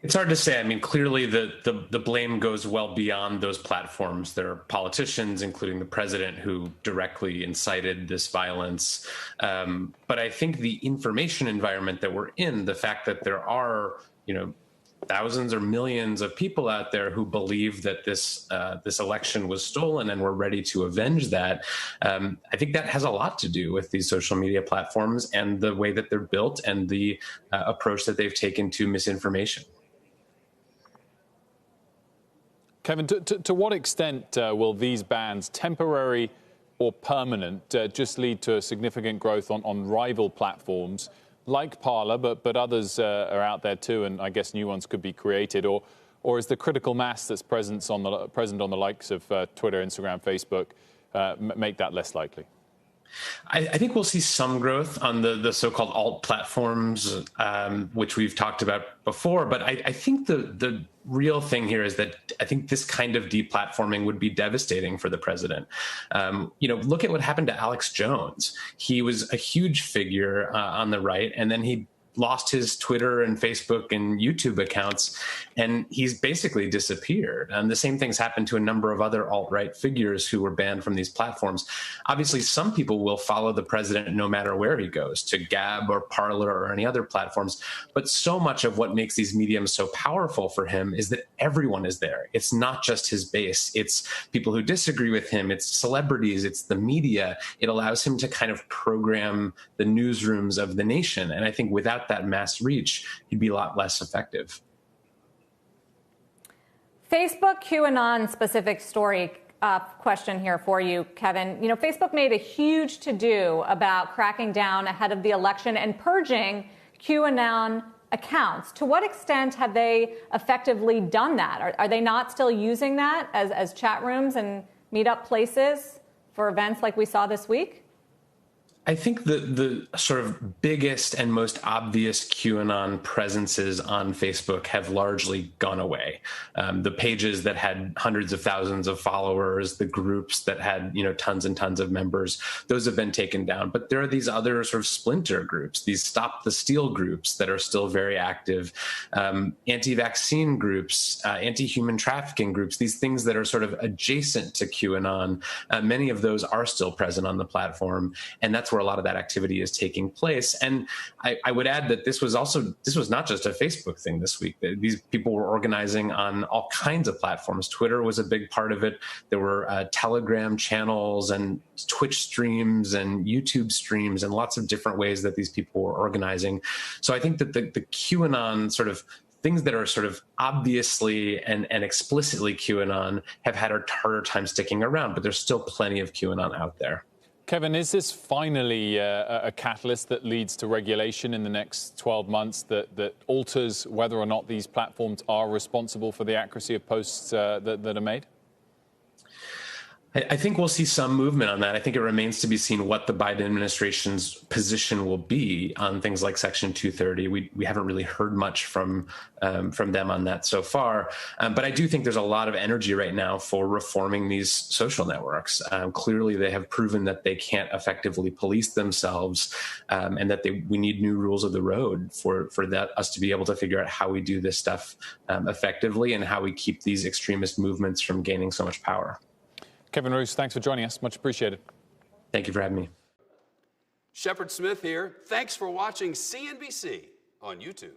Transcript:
It's hard to say. I mean, clearly the blame goes well beyond those platforms. There are politicians, including the president, who directly incited this violence. But I think the information environment that we're in, the fact that there are, thousands or millions of people out there who believe that this election was stolen and were ready to avenge that. I think that has a lot to do with these social media platforms and the way that they're built and the approach that they've taken to misinformation. Kevin, to what extent will these bans, temporary or permanent, just lead to a significant growth on rival platforms like Parler, but others are out there too, and I guess new ones could be created, or is the critical mass that's present on the likes of Twitter, Instagram, Facebook make that less likely? I think we'll see some growth on the so-called alt platforms, which we've talked about before. But I think the real thing here is that I think this kind of deplatforming would be devastating for the president. Look at what happened to Alex Jones. He was a huge figure on the right, and then he lost his Twitter and Facebook and YouTube accounts, and he's basically disappeared. And the same thing's happened to a number of other alt-right figures who were banned from these platforms. Obviously, some people will follow the president no matter where he goes, to Gab or Parler or any other platforms. But so much of what makes these mediums so powerful for him is that everyone is there. It's not just his base. It's people who disagree with him. It's celebrities. It's the media. It allows him to kind of program the newsrooms of the nation. And I think without that mass reach, he'd be a lot less effective. Facebook QAnon specific story question here for you, Kevin. Facebook made a huge to-do about cracking down ahead of the election and purging QAnon accounts. To what extent have they effectively done that? Are they not still using that as chat rooms and meetup places for events like we saw this week? I think the sort of biggest and most obvious QAnon presences on Facebook have largely gone away. The pages that had hundreds of thousands of followers, the groups that had, tons and tons of members, those have been taken down. But there are these other sort of splinter groups, these Stop the Steal groups that are still very active, anti-vaccine groups, anti-human trafficking groups, these things that are sort of adjacent to QAnon. Many of those are still present on the platform, and that's where a lot of that activity is taking place. And I would add that this was not just a Facebook thing this week. These people were organizing on all kinds of platforms. Twitter was a big part of it. There were Telegram channels and Twitch streams and YouTube streams and lots of different ways that these people were organizing. So I think that the QAnon sort of things that are sort of obviously and explicitly QAnon have had a harder time sticking around, but there's still plenty of QAnon out there. Kevin, is this finally a catalyst that leads to regulation in the next 12 months that alters whether or not these platforms are responsible for the accuracy of posts that are made? I think we'll see some movement on that. I think it remains to be seen what the Biden administration's position will be on things like Section 230. We haven't really heard much from them on that so far. But I do think there's a lot of energy right now for reforming these social networks. Clearly, they have proven that they can't effectively police themselves, and that we need new rules of the road for us to be able to figure out how we do this stuff effectively and how we keep these extremist movements from gaining so much power. Kevin Roose, thanks for joining us. Much appreciated. Thank you for having me. Shepard Smith here. Thanks for watching CNBC on YouTube.